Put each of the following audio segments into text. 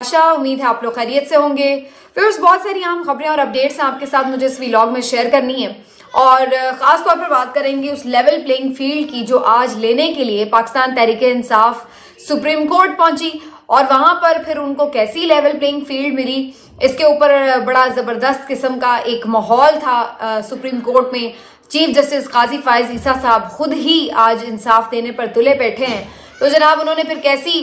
आशा, उम्मीद है आप लोग खैरियत से होंगे। फिर बहुत सारी अहम खबरें और अपडेट्स आपके साथ मुझे इस व्लॉग में शेयर करनी है और ख़ास तौर पर बात करेंगे उस लेवल प्लेइंग फील्ड की जो आज लेने के लिए पाकिस्तान तहरीक-ए-इंसाफ सुप्रीम कोर्ट पहुंची और वहां पर फिर उनको कैसी लेवल प्लेइंग फील्ड मिली, इसके ऊपर बड़ा ज़बरदस्त किस्म का एक माहौल था। सुप्रीम कोर्ट में चीफ जस्टिस काजी फायज ईसा साहब खुद ही आज इंसाफ देने पर तुले बैठे हैं। तो जनाब उन्होंने फिर कैसी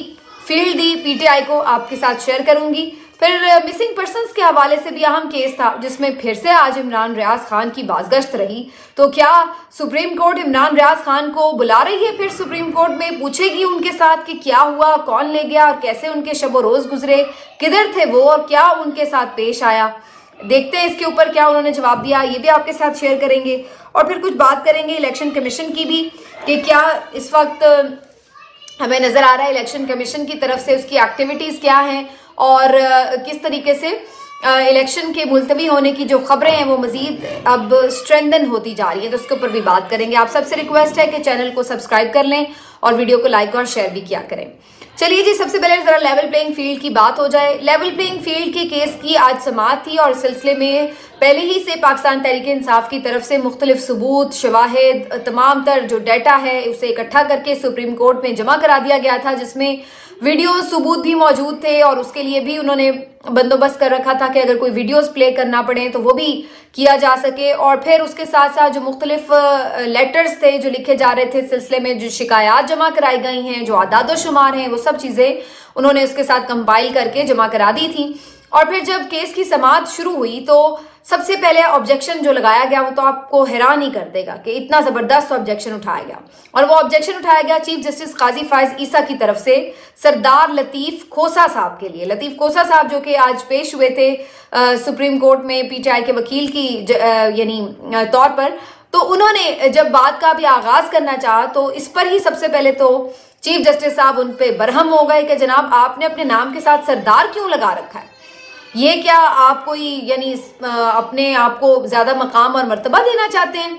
फील्ड दी पीटीआई को आपके साथ शेयर करूंगी। फिर मिसिंग पर्संस के हवाले से भी अहम केस था जिसमें फिर से आज इमरान रियाज खान की बाज़गश्त रही। तो क्या सुप्रीम कोर्ट इमरान रियाज खान को बुला रही है, फिर सुप्रीम कोर्ट में पूछेगी उनके साथ कि क्या हुआ, कौन ले गया और कैसे उनके शब रोज गुजरे, किधर थे वो और क्या उनके साथ पेश आया। देखते हैं इसके ऊपर क्या उन्होंने जवाब दिया, ये भी आपके साथ शेयर करेंगे। और फिर कुछ बात करेंगे इलेक्शन कमीशन की भी कि क्या इस वक्त हमें नजर आ रहा है इलेक्शन कमीशन की तरफ से उसकी एक्टिविटीज क्या हैं और किस तरीके से इलेक्शन के मुलतवी होने की जो खबरें हैं वो मजीद अब स्ट्रेंथन होती जा रही है। तो उसके ऊपर भी बात करेंगे। आप सबसे रिक्वेस्ट है कि चैनल को सब्सक्राइब कर लें और वीडियो को लाइक और शेयर भी किया करें। चलिए जी, सबसे पहले जरा लेवल प्लेइंग फील्ड की बात हो जाए। लेवल प्लेइंग फील्ड के केस की आज समाअत थी और इस सिलसिले में पहले ही से पाकिस्तान तहरीक इंसाफ की तरफ से मुख्तलिफ सबूत, शवाहिद, तमाम तर जो डाटा है उसे इकट्ठा करके सुप्रीम कोर्ट में जमा करा दिया गया था, जिसमें वीडियो सबूत भी मौजूद थे और उसके लिए भी उन्होंने बंदोबस्त कर रखा था कि अगर कोई वीडियोस प्ले करना पड़े तो वो भी किया जा सके। और फिर उसके साथ साथ जो मुख्तलिफ लेटर्स थे जो लिखे जा रहे थे इस सिलसिले में, जो शिकायत जमा कराई गई हैं, जो आदाद शुमार हैं, वो सब चीजें उन्होंने उसके साथ कंपाइल करके जमा करा दी थी। और फिर जब केस की समाअत शुरू हुई तो सबसे पहले ऑब्जेक्शन जो लगाया गया वो तो आपको हैरान ही कर देगा कि इतना जबरदस्त ऑब्जेक्शन उठाया गया। और वो ऑब्जेक्शन उठाया गया चीफ जस्टिस काजी फायज ईसा की तरफ से सरदार लतीफ खोसा साहब के लिए। लतीफ खोसा साहब जो कि आज पेश हुए थे सुप्रीम कोर्ट में पीटीआई के वकील की यानी तौर पर, तो उन्होंने जब बात का भी आगाज करना चाहा तो इस पर ही सबसे पहले तो चीफ जस्टिस साहब उन पे बरहम हो गए कि जनाब आपने अपने नाम के साथ सरदार क्यों लगा रखा है, ये क्या आप कोई यानी अपने आप को ज्यादा मकाम और मर्तबा देना चाहते हैं,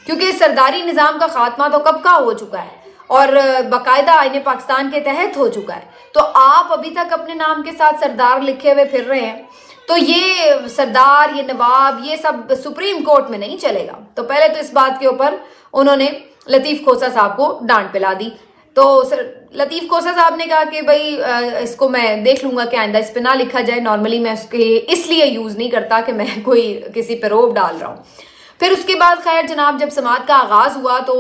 क्योंकि सरदारी निजाम का खात्मा तो कब का हो चुका है और बाकायदा आईने पाकिस्तान के तहत हो चुका है। तो आप अभी तक अपने नाम के साथ सरदार लिखे हुए फिर रहे हैं, तो ये सरदार, ये नवाब, ये सब सुप्रीम कोर्ट में नहीं चलेगा। तो पहले तो इस बात के ऊपर उन्होंने लतीफ खोसा साहब को डांट पिला दी। तो लतीफ खोसा साहब ने कहा कि भाई इसको मैं देख लूंगा कि आइंदा इस पे ना लिखा जाए। नॉर्मली मैं उसके इसलिए यूज नहीं करता कि मैं कोई किसी पे रोब डाल रहा हूँ। फिर उसके बाद खैर जनाब जब समाअत का आगाज हुआ तो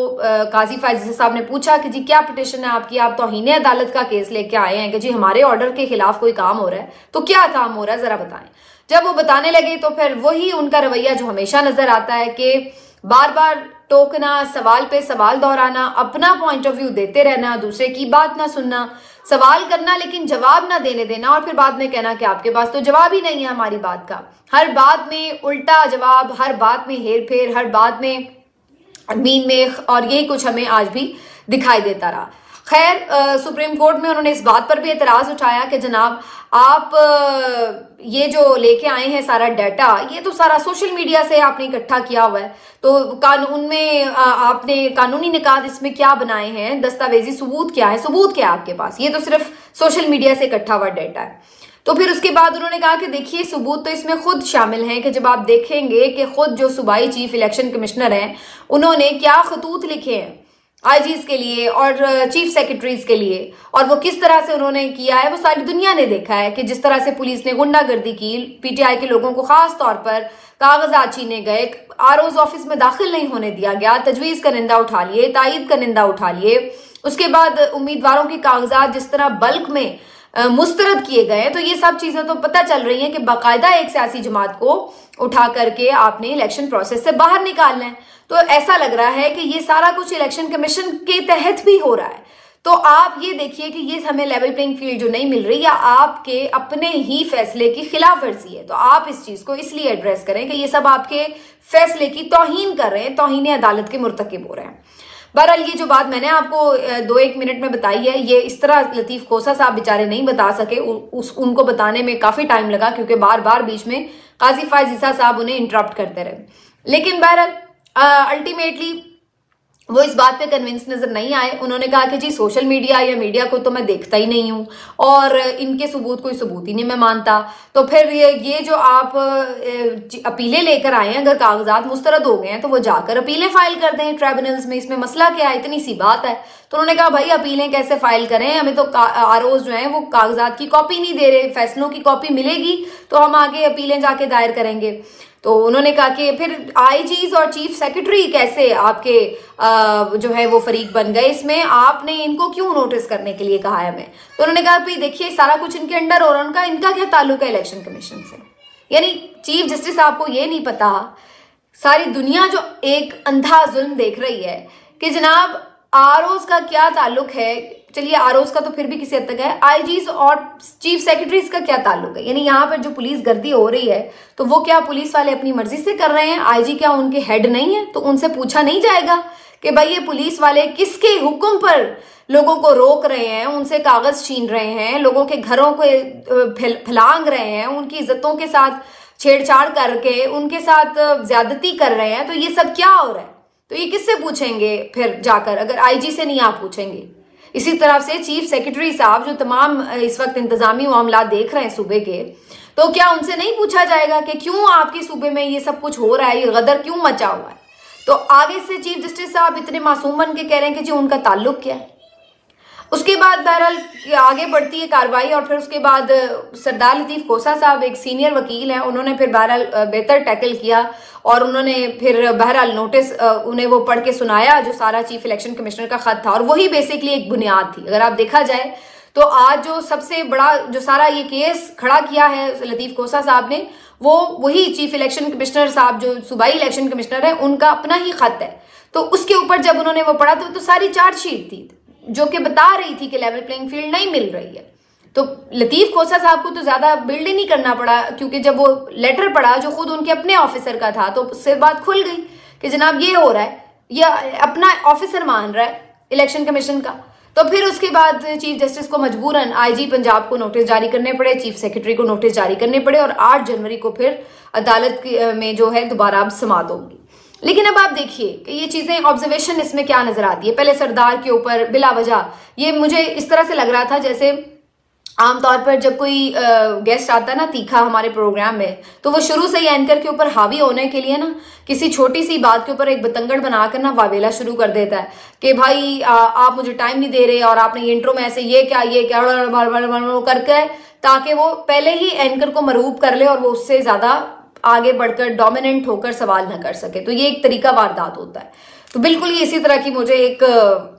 काजी फायज साहब ने पूछा कि जी क्या पिटिशन है आपकी, आप तौहीन अदालत का केस लेके आए हैं कि जी हमारे ऑर्डर के खिलाफ कोई काम हो रहा है, तो क्या काम हो रहा है जरा बताएं। जब वो बताने लगे तो फिर वही उनका रवैया जो हमेशा नजर आता है कि बार बार टोकना, सवाल पे सवाल दोहराना, अपना पॉइंट ऑफ व्यू देते रहना, दूसरे की बात ना सुनना, सवाल करना लेकिन जवाब ना देने देना और फिर बाद में कहना कि आपके पास तो जवाब ही नहीं है हमारी बात का। हर बात में उल्टा जवाब, हर बात में हेर फेर, हर बात में मीन में, और यही कुछ हमें आज भी दिखाई देता रहा। खैर सुप्रीम कोर्ट में उन्होंने इस बात पर भी एतराज उठाया कि जनाब आप ये जो लेके आए हैं सारा डाटा, ये तो सारा सोशल मीडिया से आपने इकट्ठा किया हुआ है, तो कानून में आपने कानूनी निकात इसमें क्या बनाए हैं, दस्तावेजी सबूत क्या है, सबूत क्या है आपके पास, ये तो सिर्फ सोशल मीडिया से इकट्ठा हुआ डाटा है। तो फिर उसके बाद उन्होंने कहा कि देखिए सबूत तो इसमें खुद शामिल हैं कि जब आप देखेंगे कि खुद जो सूबाई चीफ इलेक्शन कमिश्नर हैं उन्होंने क्या खतूत लिखे हैं आईजीज के लिए और चीफ सेक्रेटरीज के लिए, और वो किस तरह से उन्होंने किया है वो सारी दुनिया ने देखा है कि जिस तरह से पुलिस ने गुंडागर्दी की, पीटीआई के लोगों को खास तौर पर कागजात छीने गए, आरओज ऑफिस में दाखिल नहीं होने दिया गया, तजवीज का निंदा उठा लिए, तायद का निंदा उठा लिए, उसके बाद उम्मीदवारों के कागजात जिस तरह बल्क में मुस्तरद किए गए। तो ये सब चीजें तो पता चल रही हैं कि बाकायदा एक सियासी जमात को उठा करके आपने इलेक्शन प्रोसेस से बाहर निकालना है। तो ऐसा लग रहा है कि ये सारा कुछ इलेक्शन कमीशन के तहत भी हो रहा है। तो आप ये देखिए कि ये हमें लेवल प्लेइंग फील्ड जो नहीं मिल रही या आपके अपने ही फैसले की खिलाफ वर्जी है, तो आप इस चीज को इसलिए एड्रेस करें कि ये सब आपके फैसले की तौहीन कर रहे हैं, तौहीन अदालत के मुर्तकिब हो रहे हैं। बहरहाल ये जो बात मैंने आपको 2-1 मिनट में बताई है, ये इस तरह लतीफ खोसा साहब बेचारे नहीं बता सके, उनको बताने में काफी टाइम लगा क्योंकि बार बार बीच में काजी फायज ईसा साहब उन्हें इंटरप्ट करते रहे। लेकिन बहरहाल अल्टीमेटली वो इस बात पे कन्विंस नजर नहीं आए। उन्होंने कहा कि जी सोशल मीडिया या मीडिया को तो मैं देखता ही नहीं हूँ और इनके सबूत कोई सबूत ही नहीं मैं मानता। तो फिर ये जो आप अपीलें लेकर आए हैं, अगर कागजात मुस्तरद हो गए हैं तो वो जाकर अपीलें फाइल कर दें ट्राइब्यूनल्स में, इसमें मसला क्या है, इतनी सी बात है। तो उन्होंने कहा भाई अपीलें कैसे फाइल करें, हमें तो आरओज जो है वो कागजात की कॉपी नहीं दे रहे, फैसलों की कॉपी मिलेगी तो हम आगे अपीलें जाके दायर करेंगे। तो उन्होंने कहा कि फिर आईजीज और चीफ सेक्रेटरी कैसे आपके जो है वो फरीक बन गए इसमें, आपने इनको क्यों नोटिस करने के लिए कहा है हमें। तो उन्होंने कहा भाई देखिए सारा कुछ इनके अंडर और इनका क्या ताल्लुक है इलेक्शन कमीशन से। यानी चीफ जस्टिस साहब को ये नहीं पता, सारी दुनिया जो एक अंधा जुल्म देख रही है कि जनाब आरओज का क्या ताल्लुक है। चलिए आरओज का तो फिर भी किसी हद तक है, आईजीज और चीफ सेक्रेटरीज का क्या ताल्लुक है। यानी यहाँ पर जो पुलिस गर्दी हो रही है तो वो क्या पुलिस वाले अपनी मर्जी से कर रहे हैं, आईजी क्या उनके हेड नहीं है, तो उनसे पूछा नहीं जाएगा कि भाई ये पुलिस वाले किसके हुक्म पर लोगों को रोक रहे हैं, उनसे कागज छीन रहे हैं, लोगों के घरों को फैलांग रहे हैं, उनकी इज्जतों के साथ छेड़छाड़ करके उनके साथ ज्यादती कर रहे हैं, तो ये सब क्या हो रहा है। तो ये किससे पूछेंगे फिर जाकर, अगर आईजी से नहीं आप पूछेंगे। इसी तरह से चीफ सेक्रेटरी साहब जो तमाम इस वक्त इंतजामी मामला देख रहे हैं सूबे के, तो क्या उनसे नहीं पूछा जाएगा कि क्यों आपके सूबे में ये सब कुछ हो रहा है, ये गदर क्यों मचा हुआ है। तो आगे से चीफ जस्टिस साहब इतने मासूम बन के कह रहे हैं कि जी उनका ताल्लुक क्या है। उसके बाद बहरहाल आगे बढ़ती है कार्रवाई और फिर उसके बाद सरदार लतीफ खोसा साहब एक सीनियर वकील हैं, उन्होंने फिर बहरहाल बेहतर टैकल किया और उन्होंने फिर बहरहाल नोटिस उन्हें वो पढ़ के सुनाया जो सारा चीफ इलेक्शन कमिश्नर का खत था, और वही बेसिकली एक बुनियाद थी। अगर आप देखा जाए तो आज जो सबसे बड़ा जो सारा ये केस खड़ा किया है लतीफ खोसा साहब ने, वो वही चीफ इलेक्शन कमिश्नर साहब जो सूबाई इलेक्शन कमिश्नर है उनका अपना ही खत है। तो उसके ऊपर जब उन्होंने वो पढ़ा तो सारी चार्जशीट थी जो कि बता रही थी कि लेवल प्लेइंग फील्ड नहीं मिल रही है। तो लतीफ खोसा साहब को तो ज्यादा बिल्ड ही नहीं करना पड़ा, क्योंकि जब वो लेटर पढ़ा जो खुद उनके अपने ऑफिसर का था तो उससे बात खुल गई कि जनाब ये हो रहा है, ये अपना ऑफिसर मान रहा है इलेक्शन कमीशन का। तो फिर उसके बाद चीफ जस्टिस को मजबूरन आईजी पंजाब को नोटिस जारी करने पड़े, चीफ सेक्रेटरी को नोटिस जारी करने पड़े और 8 जनवरी को फिर अदालत में जो है दोबारा अब समाअत होगी। लेकिन अब आप देखिए कि ये चीजें ऑब्जर्वेशन इसमें क्या नजर आती है। पहले सरदार के ऊपर बिला वजह ये मुझे इस तरह से लग रहा था जैसे आमतौर पर जब कोई गेस्ट आता है ना तीखा हमारे प्रोग्राम में, तो वो शुरू से ही एंकर के ऊपर हावी होने के लिए ना किसी छोटी सी बात के ऊपर एक बतंगड़ बनाकर ना वावेला शुरू कर देता है कि भाई आप मुझे टाइम नहीं दे रहे और आपने ये इंट्रो में ऐसे ये क्या करके, ताकि वो पहले ही एंकर को मरूब कर ले और वो उससे ज्यादा आगे बढ़कर डोमिनेंट होकर सवाल न कर सके। तो ये एक तरीका वारदात होता है। तो बिल्कुल ये इसी तरह की मुझे एक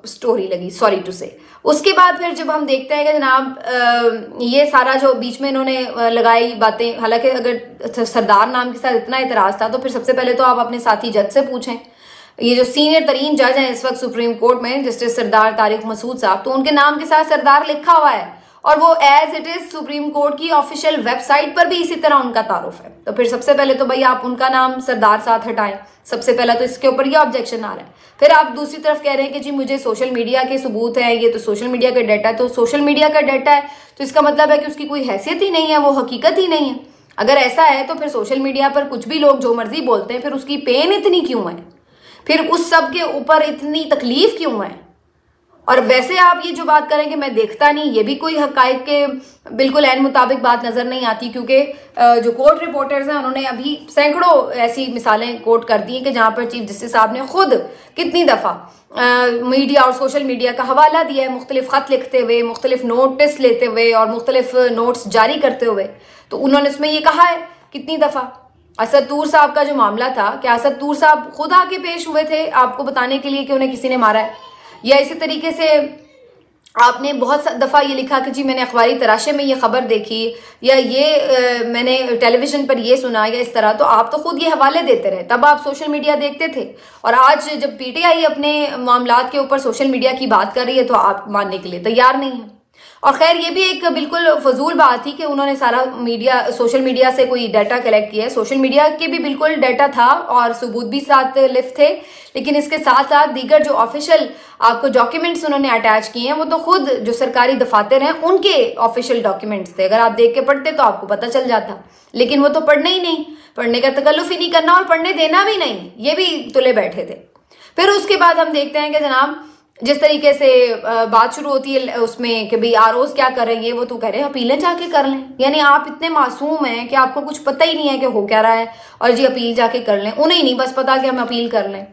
स्टोरी लगी, सॉरी टू से। उसके बाद फिर जब हम देखते हैं कि जनाब ये सारा जो बीच में इन्होंने लगाई बातें, हालांकि अगर सरदार नाम के साथ इतना एतराज था तो फिर सबसे पहले तो आप अपने साथी जज से पूछें। ये जो सीनियर तरीन जज हैं इस वक्त सुप्रीम कोर्ट में जस्टिस सरदार तारिक मसूद साहब, तो उनके नाम के साथ सरदार लिखा हुआ है और वो as it is supreme court की ऑफिशियल वेबसाइट पर भी इसी तरह उनका तारुफ है। तो फिर सबसे पहले तो भाई आप उनका नाम सरदार साथ हटाएं, सबसे पहला तो इसके ऊपर ये ऑब्जेक्शन आ रहा है। फिर आप दूसरी तरफ कह रहे हैं कि जी मुझे सोशल मीडिया के सबूत है, ये तो सोशल मीडिया का डाटा है। तो सोशल मीडिया का डाटा है तो इसका मतलब है कि उसकी कोई हैसियत ही नहीं है, वो हकीकत ही नहीं है। अगर ऐसा है तो फिर सोशल मीडिया पर कुछ भी लोग जो मर्जी बोलते हैं, फिर उसकी पेन इतनी क्यों है, फिर उस सब के ऊपर इतनी तकलीफ क्यों है। और वैसे आप ये जो बात करें कि मैं देखता नहीं, ये भी कोई हकायक के बिल्कुल ऐन मुताबिक बात नजर नहीं आती, क्योंकि जो कोर्ट रिपोर्टर्स हैं उन्होंने अभी सैकड़ों ऐसी मिसालें कोट कर दी हैं कि जहां पर चीफ जस्टिस साहब ने खुद कितनी दफा मीडिया और सोशल मीडिया का हवाला दिया है, मुख्तलिफ खत लिखते हुए, मुख्तलिफ नोटिस लेते हुए और मुख्तलिफ नोट्स जारी करते हुए। तो उन्होंने उसमें ये कहा है कितनी दफा। असद तूर साहब का जो मामला था, क्या असद तूर साहब खुद आके पेश हुए थे आपको बताने के लिए कि उन्हें किसी ने मारा है? या इसी तरीके से आपने बहुत दफ़ा ये लिखा कि जी मैंने अखबारी तराशे में ये खबर देखी, या ये मैंने टेलीविजन पर ये सुना, या इस तरह। तो आप तो खुद ये हवाले देते रहे, तब आप सोशल मीडिया देखते थे। और आज जब पीटीआई अपने मामलात के ऊपर सोशल मीडिया की बात कर रही है तो आप मानने के लिए तैयार नहीं है। और खैर ये भी एक बिल्कुल फजूल बात थी कि उन्होंने सारा मीडिया सोशल मीडिया से कोई डाटा कलेक्ट किया है। सोशल मीडिया के भी बिल्कुल डाटा था और सबूत भी साथ लिफ्ट थे, लेकिन इसके साथ साथ दीगर जो ऑफिशियल आपको डॉक्यूमेंट्स उन्होंने अटैच किए हैं वो तो खुद जो सरकारी दफातर हैं उनके ऑफिशियल डॉक्यूमेंट्स थे। अगर आप देख के पढ़ते तो आपको पता चल जाता, लेकिन वो तो पढ़ने ही नहीं, पढ़ने का तकल्लुफ ही नहीं करना और पढ़ने देना भी नहीं, ये भी तुले बैठे थे। फिर उसके बाद हम देखते हैं कि जनाब जिस तरीके से बात शुरू होती है उसमें कि भाई आरओज क्या कर रहे हैं, वो तो कह रहे हैं अपीलें जाके कर लें। यानी आप इतने मासूम हैं कि आपको कुछ पता ही नहीं है कि हो क्या रहा है, और जी अपील जाके कर लें। उन्हें नहीं बस पता कि हम अपील कर लें।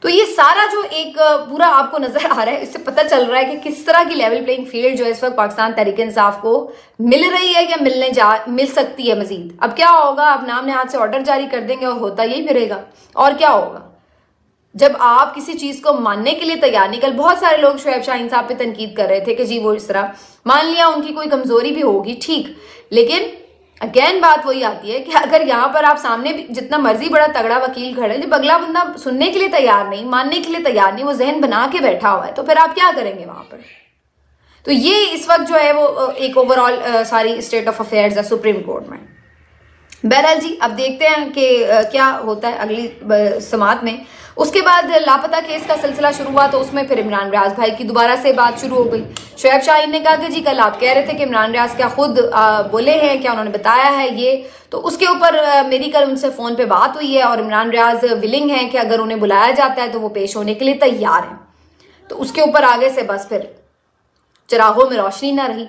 तो ये सारा जो एक पूरा आपको नजर आ रहा है, इससे पता चल रहा है कि किस तरह की लेवल प्लेइंग फील्ड जो इस वक्त पाकिस्तान तहरीक इंसाफ को मिल रही है या मिल सकती है मजीद। अब क्या होगा, आप नाम नेहाद से ऑर्डर जारी कर देंगे और होता यही फिरेगा। और क्या होगा जब आप किसी चीज को मानने के लिए तैयार नहीं। कल बहुत सारे लोग शुएब शाहीन साहब पे तनकीद कर रहे थे कि जी वो इस तरह, मान लिया उनकी कोई कमजोरी भी होगी ठीक, लेकिन अगेन बात वही आती है कि अगर यहाँ पर आप सामने भी जितना मर्जी बड़ा तगड़ा वकील खड़े, जब अगला बंदा सुनने के लिए तैयार नहीं, मानने के लिए तैयार नहीं, वो जहन बना के बैठा हुआ है, तो फिर आप क्या करेंगे वहां पर। तो ये इस वक्त जो है वो एक ओवरऑल सारी स्टेट ऑफ अफेयर्स है सुप्रीम कोर्ट में। बहरहाल जी अब देखते हैं कि क्या होता है अगली समात में। उसके बाद लापता केस का सिलसिला शुरू हुआ, तो उसमें फिर इमरान रियाज भाई की दोबारा से बात शुरू हो गई। शुएब शाहीन ने कहा कि जी कल आप कह रहे थे कि इमरान रियाज क्या खुद बोले हैं, क्या उन्होंने बताया है ये, तो उसके ऊपर मेरी कल उनसे फोन पे बात हुई है और इमरान रियाज विलिंग है कि अगर उन्हें बुलाया जाता है तो वो पेश होने के लिए तैयार है। तो उसके ऊपर आगे से बस फिर चिरागों में रोशनी ना रही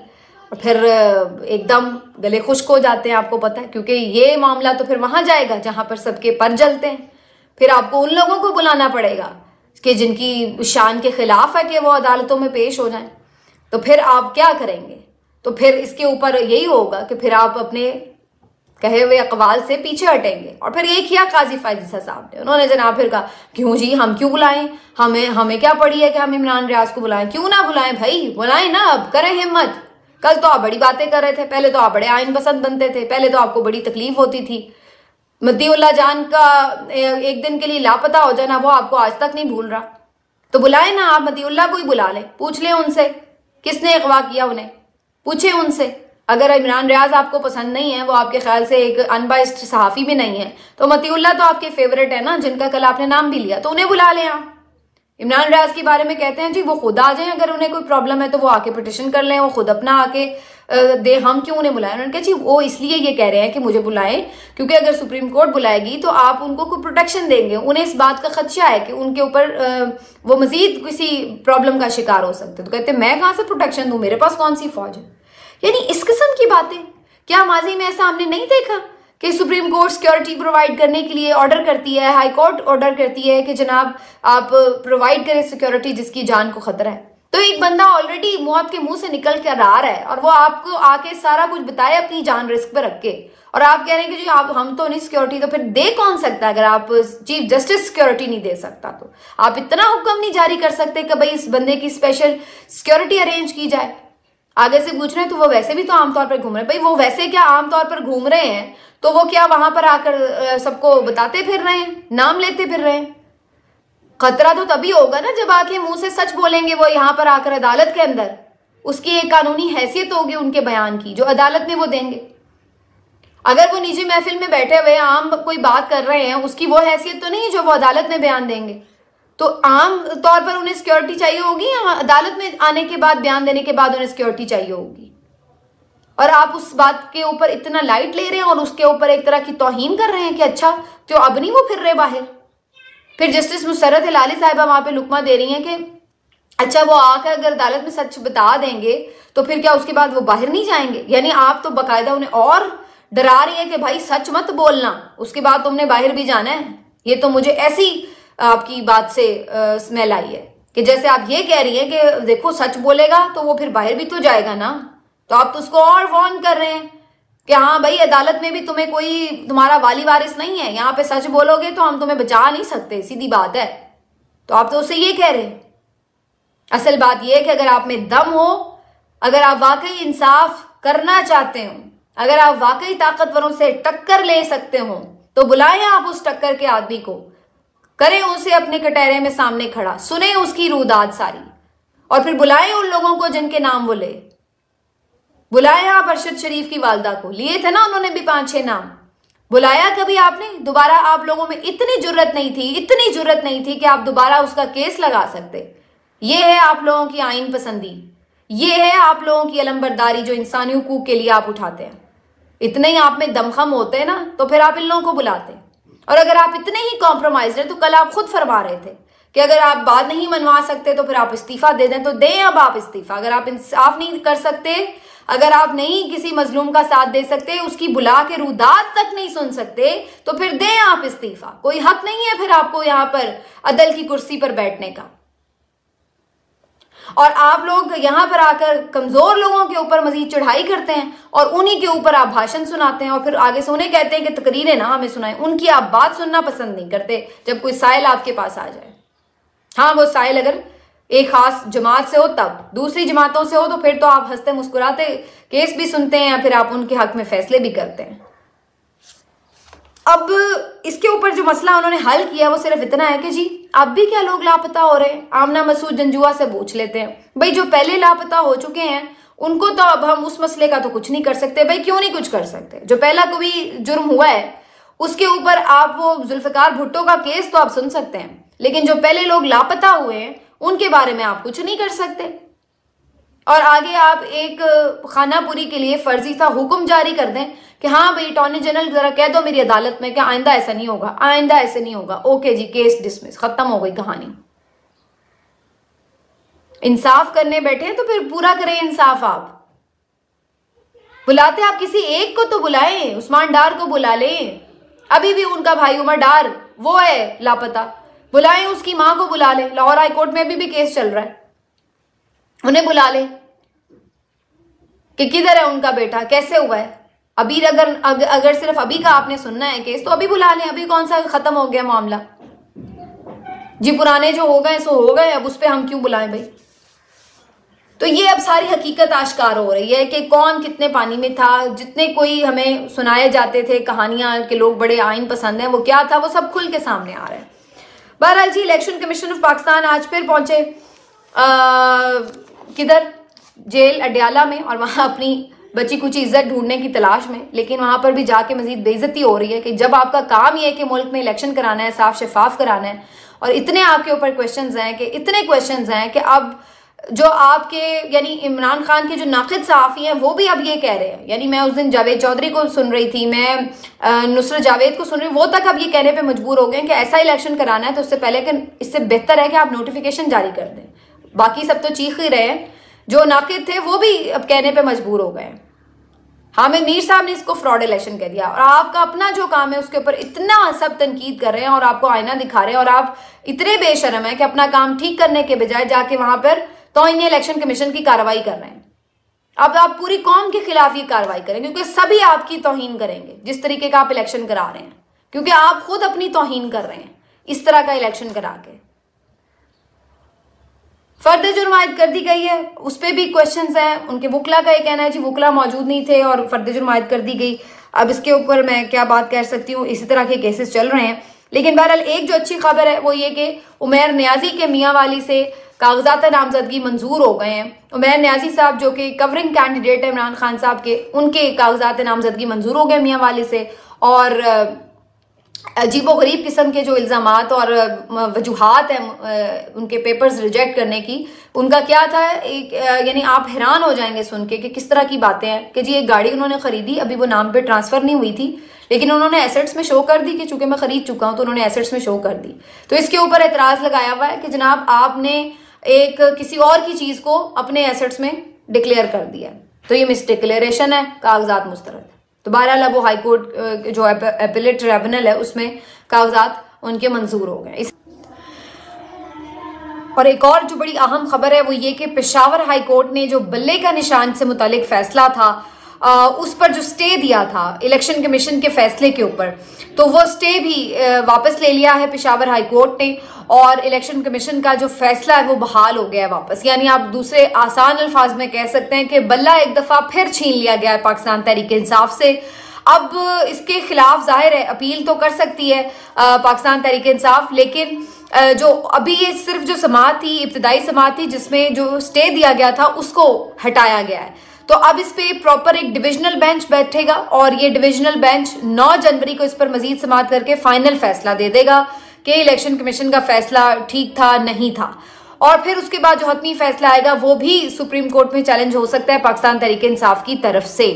और फिर एकदम गले खुश्क हो जाते हैं, आपको पता है, क्योंकि ये मामला तो फिर वहां जाएगा जहां पर सबके पर जलते हैं। फिर आपको उन लोगों को बुलाना पड़ेगा कि जिनकी शान के खिलाफ है कि वो अदालतों में पेश हो जाएं। तो फिर आप क्या करेंगे। तो फिर इसके ऊपर यही होगा कि फिर आप अपने कहे हुए अकवाल से पीछे हटेंगे। और फिर ये किया काजी फायजीसा साहब ने, उन्होंने जनाब फिर कहा क्यों जी हम क्यों बुलाएं, हमें क्या पड़ी है कि हम इमरान रियाज को बुलाएं, क्यों ना बुलाएं भाई, बुलाएं ना, अब करें हिम्मत। कल तो आप बड़ी बातें कर रहे थे, पहले तो आप बड़े आइन पसंद बनते थे, पहले तो आपको बड़ी तकलीफ होती थी। मतीउल्लाह जान का एक दिन के लिए लापता हो जाना वो आपको आज तक नहीं भूल रहा। तो बुलाए ना, आप मतीउल्लाह को ही बुला लें, पूछ लें उनसे किसने अगवा किया, उन्हें पूछे उनसे। अगर इमरान रियाज आपको पसंद नहीं है, वो आपके ख्याल से एक अनबाइस्ड सहाफी भी नहीं है, तो मतीउल्लाह तो आपके फेवरेट है ना, जिनका कल आपने नाम भी लिया, तो उन्हें बुला लें आप। इमरान रियाज के बारे में कहते हैं जी वो खुद आ जाएं, अगर उन्हें कोई प्रॉब्लम है तो वो आके पिटिशन कर लें, वो खुद अपना आके दे, हम क्यों उन्हें बुलाएं। उन्होंने कहा जी वो इसलिए ये कह रहे हैं कि मुझे बुलाएं क्योंकि अगर सुप्रीम कोर्ट बुलाएगी तो आप उनको कोई प्रोटेक्शन देंगे, उन्हें इस बात का खदशा है कि उनके ऊपर वो मजीद किसी प्रॉब्लम का शिकार हो सकते। तो कहते मैं कहां से प्रोटेक्शन दूं, मेरे पास कौन सी फौज है। यानी इस किस्म की बातें क्या माजी में ऐसा हमने नहीं देखा कि सुप्रीम कोर्ट सिक्योरिटी प्रोवाइड करने के लिए ऑर्डर करती है, हाई कोर्ट ऑर्डर करती है कि जनाब आप प्रोवाइड करें सिक्योरिटी जिसकी जान को खतरा है। तो एक बंदा ऑलरेडी आपके मुंह से निकल कर आ रहा है और वो आपको आके सारा कुछ बताए अपनी जान रिस्क पे रख के, और आप कह रहे हैं कि जी आप हम तो नहीं सिक्योरिटी, तो फिर दे कौन सकता है। अगर आप चीफ जस्टिस सिक्योरिटी नहीं दे सकता तो आप इतना हुक्म नहीं जारी कर सकते कि भाई इस बंदे की स्पेशल सिक्योरिटी अरेंज की जाए। आगे से पूछ रहे हैं तो वो वैसे भी तो आमतौर पर घूम रहे हैं। भाई वो वैसे क्या आमतौर पर घूम रहे हैं तो वो क्या वहां पर आकर सबको बताते फिर रहे हैं, नाम लेते फिर रहे हैं। खतरा तो तभी होगा ना जब आके मुंह से सच बोलेंगे वो यहाँ पर आकर अदालत के अंदर, उसकी एक कानूनी हैसियत होगी उनके बयान की जो अदालत में वो देंगे। अगर वो निजी महफिल में बैठे हुए आम कोई बात कर रहे हैं, उसकी वो हैसियत तो नहीं है जो वो अदालत में बयान देंगे। तो आम तौर पर उन्हें सिक्योरिटी चाहिए होगी या अदालत में आने के बाद बयान देने के बाद उन्हें सिक्योरिटी चाहिए होगी। और आप उस बात के ऊपर इतना लाइट ले रहे हैं और उसके ऊपर एक तरह की तौहीन कर रहे हैं कि अच्छा तो अब नहीं वो फिर रहे बाहर। फिर जस्टिस मुसर्रत हिलाली साहिबा वहां पे लुकमा दे रही हैं कि अच्छा वो आकर अगर अदालत में सच बता देंगे तो फिर क्या उसके बाद वो बाहर नहीं जाएंगे। यानी आप तो बाकायदा उन्हें और डरा रही है कि भाई सच मत बोलना, उसके बाद तुमने बाहर भी जाना है। ये तो मुझे ऐसी आपकी बात से स्मेल आई है कि जैसे आप ये कह रही है कि देखो सच बोलेगा तो वो फिर बाहर भी तो जाएगा ना। तो आप तो उसको और वार्न कर रहे हैं कि हाँ भाई अदालत में भी तुम्हें कोई तुम्हारा वाली वारिस नहीं है, यहाँ पे सच बोलोगे तो हम तुम्हें बचा नहीं सकते, सीधी बात है। तो आप तो उससे ये कह रहे हैं। असल बात यह है कि अगर आप में दम हो, अगर आप वाकई इंसाफ करना चाहते हो, अगर आप वाकई ताकतवरों से टक्कर ले सकते हो तो बुलाएं आप उस टक्कर के आदमी को, करें उसे अपने कटहरे में सामने खड़ा, सुने उसकी रूदाद सारी, और फिर बुलाएं उन लोगों को जिनके नाम वो ले। बुलाया आप अरशद शरीफ की वालदा को, लिए थे ना उन्होंने भी 5-6 नाम। बुलाया कभी आपने दोबारा? आप लोगों में इतनी जुर्रत नहीं थी, इतनी जुर्रत नहीं थी कि आप दोबारा उसका केस लगा सकते। ये है आप लोगों की आइन पसंदी, ये है आप लोगों की अलमबरदारी जो इंसानी हुकूक के लिए आप उठाते हैं। इतने ही आप में दमखम होते ना तो फिर आप इन लोगों को बुलाते। और अगर आप इतने ही कॉम्प्रोमाइज रहे तो कल आप खुद फरमा रहे थे कि अगर आप बात नहीं मनवा सकते तो फिर आप इस्तीफा दे दें, तो दें अब आप इस्तीफा। अगर आप इंसाफ नहीं कर सकते, अगर आप नहीं किसी मजलूम का साथ दे सकते, उसकी बुला के रुदात तक नहीं सुन सकते, तो फिर दें आप इस्तीफा। कोई हक नहीं है फिर आपको यहां पर अदल की कुर्सी पर बैठने का। और आप लोग यहां पर आकर कमजोर लोगों के ऊपर मजीद चढ़ाई करते हैं और उन्हीं के ऊपर आप भाषण सुनाते हैं और फिर आगे से उन्हें कहते हैं कि तकरीरें ना हमें सुनाएं। उनकी आप बात सुनना पसंद नहीं करते जब कोई साइल आपके पास आ जाए। हाँ, वो साइल अगर एक खास जमात से हो तब, दूसरी जमातों से हो तो फिर तो आप हंसते मुस्कुराते केस भी सुनते हैं या फिर आप उनके हक में फैसले भी करते हैं। अब इसके ऊपर जो मसला उन्होंने हल किया वो सिर्फ इतना है कि जी अब भी क्या लोग लापता हो रहे हैं। आमना मसूद जंजुआ से पूछ लेते हैं, भाई जो पहले लापता हो चुके हैं उनको तो अब हम उस मसले का तो कुछ नहीं कर सकते। भाई क्यों नहीं कुछ कर सकते? जो पहला कोई जुर्म हुआ है उसके ऊपर आप वो जुल्फिकार भुट्टो का केस तो आप सुन सकते हैं, लेकिन जो पहले लोग लापता हुए हैं उनके बारे में आप कुछ नहीं कर सकते। और आगे आप एक खानापुरी के लिए फर्जी सा हुक्म जारी कर दें कि हाँ भाई अटॉर्नी जनरल जरा कह दो मेरी अदालत में कि आइंदा ऐसा नहीं होगा, आइंदा ऐसे नहीं होगा। ओके जी, केस डिसमिस, खत्म हो गई कहानी। इंसाफ करने बैठे तो फिर पूरा करें इंसाफ। आप बुलाते आप किसी एक को तो बुलाएं, उस्मान डार को बुला लें। अभी भी उनका भाई उमर डार वो है लापता, बुलाएं, उसकी मां को बुला लें। लाहौर हाई कोर्ट में भी केस चल रहा है, उन्हें बुला लें कि किधर है उनका बेटा, कैसे हुआ है। अभी अगर सिर्फ अभी का आपने सुनना है केस तो अभी बुला लें। अभी कौन सा खत्म हो गया मामला जी, पुराने जो हो गए सो हो गए, अब उस पर हम क्यों बुलाएं भाई। तो ये अब सारी हकीकत आश्कार हो रही है कि कौन कितने पानी में था। जितने कोई हमें सुनाए जाते थे कहानियां कि लोग बड़े आइन पसंद हैं, वो क्या था, वो सब खुल के सामने आ रहा है। बहरहाल जी, इलेक्शन कमीशन ऑफ पाकिस्तान आज फिर पहुंचे किधर, जेल अडयाला में, और वहां अपनी बची कुछ इज्जत ढूंढने की तलाश में। लेकिन वहां पर भी जाके मजीद बेइज्जती हो रही है कि जब आपका काम ही है कि मुल्क में इलेक्शन कराना है, साफ शफाफ कराना है, और इतने आपके ऊपर क्वेश्चंस हैं कि इतने क्वेश्चंस हैं कि अब जो आपके यानी इमरान खान के जो नाक़िद सहाफ़ी हैं वो भी अब ये कह रहे हैं, यानी मैं उस दिन जावेद चौधरी को सुन रही थी, मैं नुसरत जावेद को सुन रही, वो तक अब ये कहने पे मजबूर हो गए कि ऐसा इलेक्शन कराना है तो उससे पहले कि इससे बेहतर है कि आप नोटिफिकेशन जारी कर दें। बाकी सब तो चीख ही रहे हैं, जो नाक़िद थे वो भी अब कहने पर मजबूर हो गए। हामिद मीर साहब ने इसको फ्रॉड इलेक्शन कह दिया, और आपका अपना जो काम है उसके ऊपर इतना सब तनकीद कर रहे हैं और आपको आईना दिखा रहे हैं, और आप इतने बेशर्म है कि अपना काम ठीक करने के बजाय जाके वहां पर तौहीन इलेक्शन कमीशन की कार्रवाई कर रहे हैं। अब आप पूरी कौम के खिलाफ ये कार्रवाई करेंगे क्योंकि सभी आपकी तौहीन करेंगे जिस तरीके का आप इलेक्शन करा रहे हैं, क्योंकि आप खुद अपनी तौहीन कर रहे हैं इस तरह का इलेक्शन करा के। फर्द जुर्म आयद कर दी गई है, उस पर भी क्वेश्चंस हैं। उनके वकला का ये कहना है जी वकला मौजूद नहीं थे और फर्द जुर्म आयद कर दी गई। अब इसके ऊपर मैं क्या बात कर सकती हूँ, इसी तरह के केसेस चल रहे हैं। लेकिन बहरहाल एक जो अच्छी खबर है वो ये कि उमैर नियाजी के मियाँ वाली से कागजात नामजदगी मंजूर हो गए हैं। उमैर नियाजी साहब जो कि कवरिंग कैंडिडेट है इमरान खान साहब के, उनके कागजात नामजदगी मंजूर हो गए मियाँ वाली से। और अजीबो गरीब किस्म के जो इल्ज़ामात और वजूहात हैं उनके पेपर्स रिजेक्ट करने की, उनका क्या था, एक यानी आप हैरान हो जाएंगे सुन के कि किस तरह की बातें हैं कि जी एक गाड़ी उन्होंने खरीदी, अभी वो नाम पे ट्रांसफर नहीं हुई थी, लेकिन उन्होंने एसेट्स में शो कर दी कि चूंकि मैं खरीद चुका हूं तो उन्होंने एसेट्स में शो कर दी। तो इसके ऊपर एतराज लगाया हुआ है कि जनाब आपने एक किसी और की चीज को अपने एसेट्स में डिक्लेयर कर दिया, तो ये मिसडिक्लेरेशन है, कागजात मुस्तरद। तो बहरहाल वो हाईकोर्ट जो एपिलेट ट्रिब्यूनल है उसमें कागजात उनके मंजूर हो गए। और एक और जो बड़ी अहम खबर है वो ये कि पेशावर हाई कोर्ट ने जो बल्ले का निशान से मुतालिक फैसला था उस पर जो स्टे दिया था इलेक्शन कमीशन के फैसले के ऊपर, तो वो स्टे भी वापस ले लिया है पेशावर हाई कोर्ट ने, और इलेक्शन कमीशन का जो फैसला है वो बहाल हो गया है वापस। यानी आप दूसरे आसान अल्फाज में कह सकते हैं कि बल्ला एक दफा फिर छीन लिया गया है पाकिस्तान तहरीक इंसाफ से। अब इसके खिलाफ जाहिर है अपील तो कर सकती है पाकिस्तान तहरीक इंसाफ, लेकिन जो अभी ये सिर्फ जो समाअत थी, इब्तिदाई समाअत थी जिसमें जो स्टे दिया गया था उसको हटाया गया है। तो अब इस पे प्रॉपर एक डिविजनल बेंच बैठेगा और ये डिविजनल बेंच 9 जनवरी को इस पर मजीद समाअत करके फाइनल फैसला दे देगा कि इलेक्शन कमीशन का फैसला ठीक था नहीं था। और फिर उसके बाद जो हतमी फैसला आएगा वो भी सुप्रीम कोर्ट में चैलेंज हो सकता है पाकिस्तान तहरीक इंसाफ की तरफ से।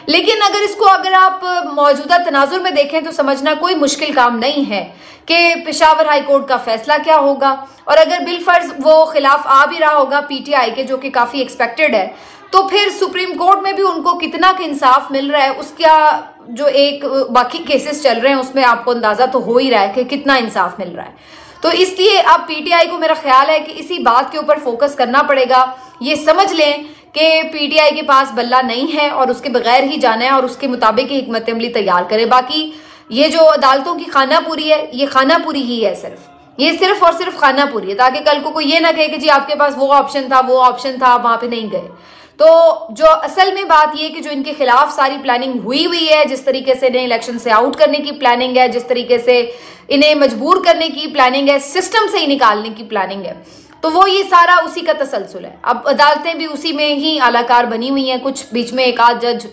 लेकिन अगर आप मौजूदा तनाजुर में देखें तो समझना कोई मुश्किल काम नहीं है कि पेशावर हाई कोर्ट का फैसला क्या होगा, और अगर बिलफर्ज वो खिलाफ आ भी रहा होगा पीटीआई के, जो कि काफी एक्सपेक्टेड है, तो फिर सुप्रीम कोर्ट में भी उनको कितना इंसाफ मिल रहा है उसका जो एक बाकी केसेस चल रहे हैं उसमें आपको अंदाजा तो हो ही रहा है कि कितना इंसाफ मिल रहा है। तो इसलिए अब पीटीआई को मेरा ख्याल है कि इसी बात के ऊपर फोकस करना पड़ेगा। ये समझ लें कि पीटीआई के पास बल्ला नहीं है और उसके बगैर ही जाना है और उसके मुताबिक ही हिकमत अमली तैयार करे। बाकी ये जो अदालतों की खानापुरी है, ये खानापुरी ही है, ये सिर्फ और सिर्फ खानापुरी है, ताकि कल को कोई ये ना कहे कि जी आपके पास वो ऑप्शन था आप वहां पे नहीं गए। तो जो असल में बात ये कि जो इनके खिलाफ सारी प्लानिंग हुई है, जिस तरीके से इन्हें इलेक्शन से आउट करने की प्लानिंग है, जिस तरीके से इन्हें मजबूर करने की प्लानिंग है, सिस्टम से ही निकालने की प्लानिंग है, तो वो ये सारा उसी का तसलसल है। अब अदालतें भी उसी में ही आलाकार बनी हुई हैं। कुछ बीच में एक आध जज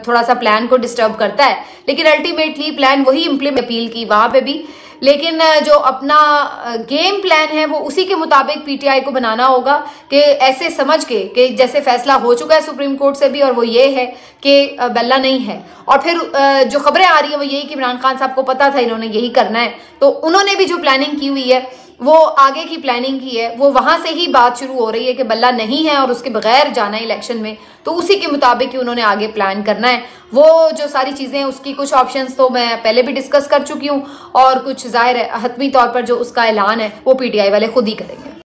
थोड़ा सा प्लान को डिस्टर्ब करता है, लेकिन अल्टीमेटली प्लान वही इम्प्लीमेंट, अपील की वहां पे भी, लेकिन जो अपना गेम प्लान है वो उसी के मुताबिक पीटीआई को बनाना होगा कि ऐसे समझ के कि जैसे फैसला हो चुका है सुप्रीम कोर्ट से भी, और वो ये है कि बल्ला नहीं है। और फिर जो खबरें आ रही है वो यही कि इमरान खान साहब को पता था इन्होंने यही करना है, तो उन्होंने भी जो प्लानिंग की हुई है वो आगे की प्लानिंग की है, वो वहां से ही बात शुरू हो रही है कि बल्ला नहीं है और उसके बगैर जाना है इलेक्शन में, तो उसी के मुताबिक ही उन्होंने आगे प्लान करना है। वो जो सारी चीजें हैं उसकी कुछ ऑप्शंस तो मैं पहले भी डिस्कस कर चुकी हूँ, और कुछ जाहिर है हतमी तौर पर जो उसका ऐलान है वो पीटीआई वाले खुद ही करेंगे।